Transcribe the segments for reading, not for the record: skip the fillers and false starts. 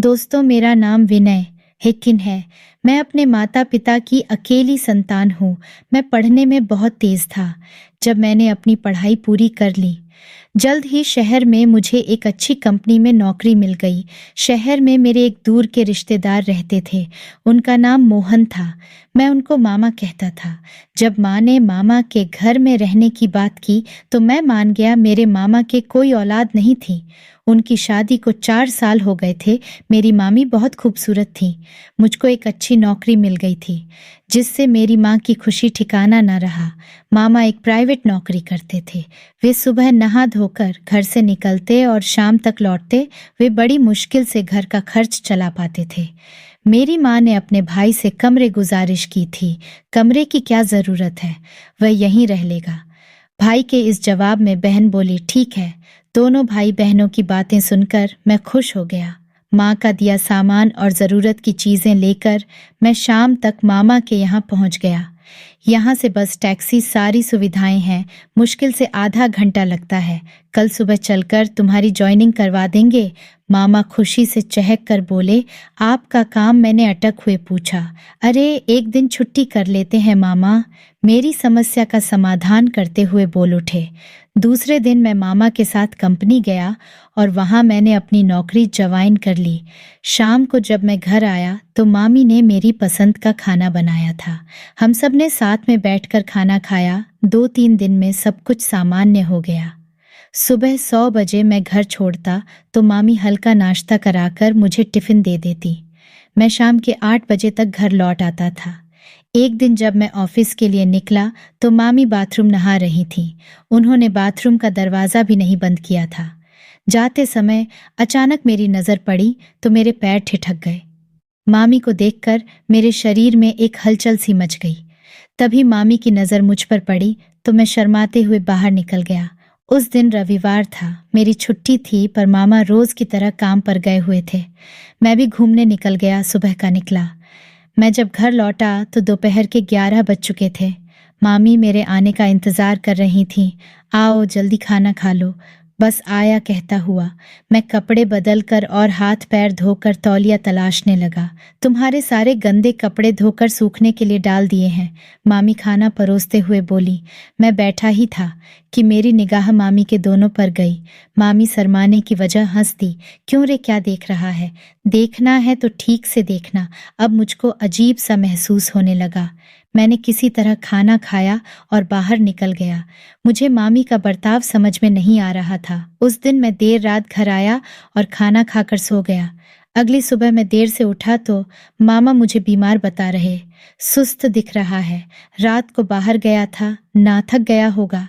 दोस्तों, मेरा नाम विनय हिकिन है। मैं अपने माता पिता की अकेली संतान हूँ। मैं पढ़ने में बहुत तेज था। जब मैंने अपनी पढ़ाई पूरी कर ली, जल्द ही शहर में मुझे एक अच्छी कंपनी में नौकरी मिल गई। शहर में मेरे एक दूर के रिश्तेदार रहते थे। उनका नाम मोहन था। मैं उनको मामा कहता था। जब माँ ने मामा के घर में रहने की बात की तो मैं मान गया। मेरे मामा के कोई औलाद नहीं थी। उनकी शादी को 4 साल हो गए थे। मेरी मामी बहुत खूबसूरत थी। मुझको एक अच्छी नौकरी मिल गई थी, जिससे मेरी माँ की खुशी ठिकाना न रहा। मामा एक प्राइवेट नौकरी करते थे। वे सुबह नहा धोकर घर से निकलते और शाम तक लौटते। वे बड़ी मुश्किल से घर का खर्च चला पाते थे। मेरी माँ ने अपने भाई से कमरे गुजारिश की थी। कमरे की क्या ज़रूरत है, वह यहीं रह लेगा। भाई के इस जवाब में बहन बोली, ठीक है। दोनों भाई बहनों की बातें सुनकर मैं खुश हो गया। माँ का दिया सामान और ज़रूरत की चीज़ें लेकर मैं शाम तक मामा के यहाँ पहुँच गया। यहाँ से बस, टैक्सी, सारी सुविधाएं हैं। मुश्किल से आधा घंटा लगता है। कल सुबह चलकर तुम्हारी जॉइनिंग करवा देंगे। मामा खुशी से चहक कर बोले, आपका काम? मैंने अटक हुए पूछा। अरे, एक दिन छुट्टी कर लेते हैं मामा, मेरी समस्या का समाधान करते हुए बोल उठे। दूसरे दिन मैं मामा के साथ कंपनी गया और वहाँ मैंने अपनी नौकरी ज्वाइन कर ली। शाम को जब मैं घर आया तो मामी ने मेरी पसंद का खाना बनाया था। हम सब ने साथ में बैठकर खाना खाया। 2-3 दिन में सब कुछ सामान्य हो गया। सुबह 100 बजे मैं घर छोड़ता तो मामी हल्का नाश्ता कराकर मुझे टिफ़िन दे देती। मैं शाम के 8 बजे तक घर लौट आता था। एक दिन जब मैं ऑफिस के लिए निकला तो मामी बाथरूम नहा रही थी। उन्होंने बाथरूम का दरवाज़ा भी नहीं बंद किया था। जाते समय अचानक मेरी नज़र पड़ी तो मेरे पैर ठिठक गए। मामी को देखकर मेरे शरीर में एक हलचल सी मच गई। तभी मामी की नज़र मुझ पर पड़ी तो मैं शर्माते हुए बाहर निकल गया। उस दिन रविवार था, मेरी छुट्टी थी, पर मामा रोज़ की तरह काम पर गए हुए थे। मैं भी घूमने निकल गया। सुबह का निकला। मैं जब घर लौटा तो दोपहर के 11 बज चुके थे। मामी मेरे आने का इंतज़ार कर रही थीं। आओ जल्दी खाना खा लो, बस आया कहता हुआ मैं कपड़े बदल कर और हाथ पैर धोकर तौलिया तलाशने लगा। तुम्हारे सारे गंदे कपड़े धोकर सूखने के लिए डाल दिए हैं, मामी खाना परोसते हुए बोली। मैं बैठा ही था कि मेरी निगाह मामी के दोनों पर गई। मामी शर्माने की वजह हंस दी। क्यों रे, क्या देख रहा है? देखना है तो ठीक से देखना। अब मुझको अजीब सा महसूस होने लगा। मैंने किसी तरह खाना खाया और बाहर निकल गया। मुझे मामी का बर्ताव समझ में नहीं आ रहा था। उस दिन मैं देर रात घर आया और खाना खाकर सो गया। अगली सुबह मैं देर से उठा तो मामा मुझे बीमार बता रहे। सुस्त दिख रहा है, रात को बाहर गया था, ना थक गया होगा।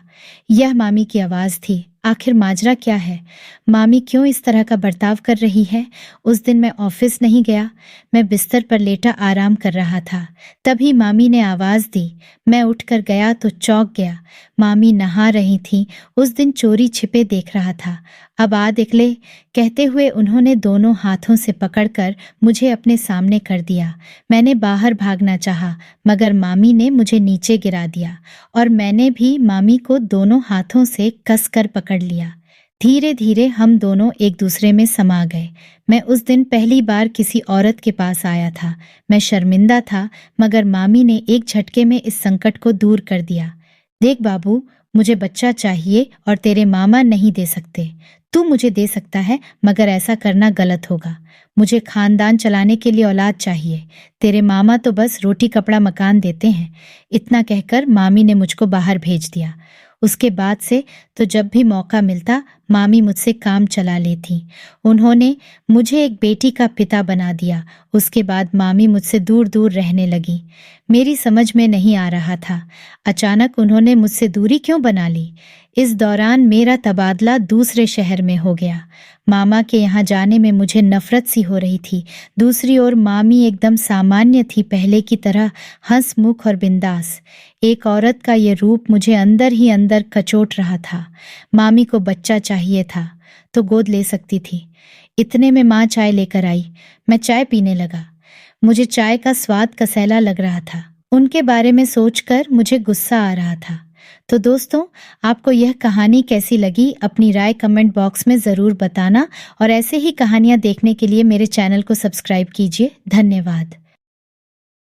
यह मामी की आवाज़ थी। आखिर माजरा क्या है? मामी क्यों इस तरह का बर्ताव कर रही है? उस दिन मैं ऑफिस नहीं गया। मैं बिस्तर पर लेटा आराम कर रहा था। तभी मामी ने आवाज़ दी। मैं उठकर गया तो चौंक गया। मामी नहा रही थी। उस दिन चोरी छिपे देख रहा था। अब आ देख ले, कहते हुए उन्होंने दोनों हाथों से पकड़कर मुझे अपने सामने कर दिया। मैंने बाहर भागना चाहा, मगर मामी ने मुझे नीचे गिरा दिया और मैंने भी मामी को दोनों हाथों से कसकर पकड़ लिया। धीरे धीरे हम दोनों एक दूसरे में समा गए। मैं उस दिन पहली बार किसी औरत के पास आया था। मैं शर्मिंदा था, मगर मामी ने एक झटके में इस संकट को दूर कर दिया। देख बाबू, मुझे बच्चा चाहिए और तेरे मामा नहीं दे सकते। तू मुझे दे सकता है, मगर ऐसा करना गलत होगा। मुझे खानदान चलाने के लिए औलाद चाहिए। तेरे मामा तो बस रोटी कपड़ा मकान देते हैं। इतना कहकर मामी ने मुझको बाहर भेज दिया। उसके बाद से तो जब भी मौका मिलता मामी मुझसे काम चला लेती। उन्होंने मुझे एक बेटी का पिता बना दिया। उसके बाद मामी मुझसे दूर दूर रहने लगी। मेरी समझ में नहीं आ रहा था, अचानक उन्होंने मुझसे दूरी क्यों बना ली। इस दौरान मेरा तबादला दूसरे शहर में हो गया। मामा के यहाँ जाने में मुझे नफरत सी हो रही थी। दूसरी ओर मामी एकदम सामान्य थी, पहले की तरह हंसमुख और बिंदास। एक औरत का ये रूप मुझे अंदर ही अंदर कचोट रहा था। मामी को बच्चा चाहिए था तो गोद ले सकती थी। इतने में माँ चाय लेकर आई। मैं चाय पीने लगा। मुझे चाय का स्वाद कसैला लग रहा था। उनके बारे में सोचकर मुझे गुस्सा आ रहा था। तो दोस्तों, आपको यह कहानी कैसी लगी अपनी राय कमेंट बॉक्स में ज़रूर बताना और ऐसे ही कहानियाँ देखने के लिए मेरे चैनल को सब्सक्राइब कीजिए। धन्यवाद।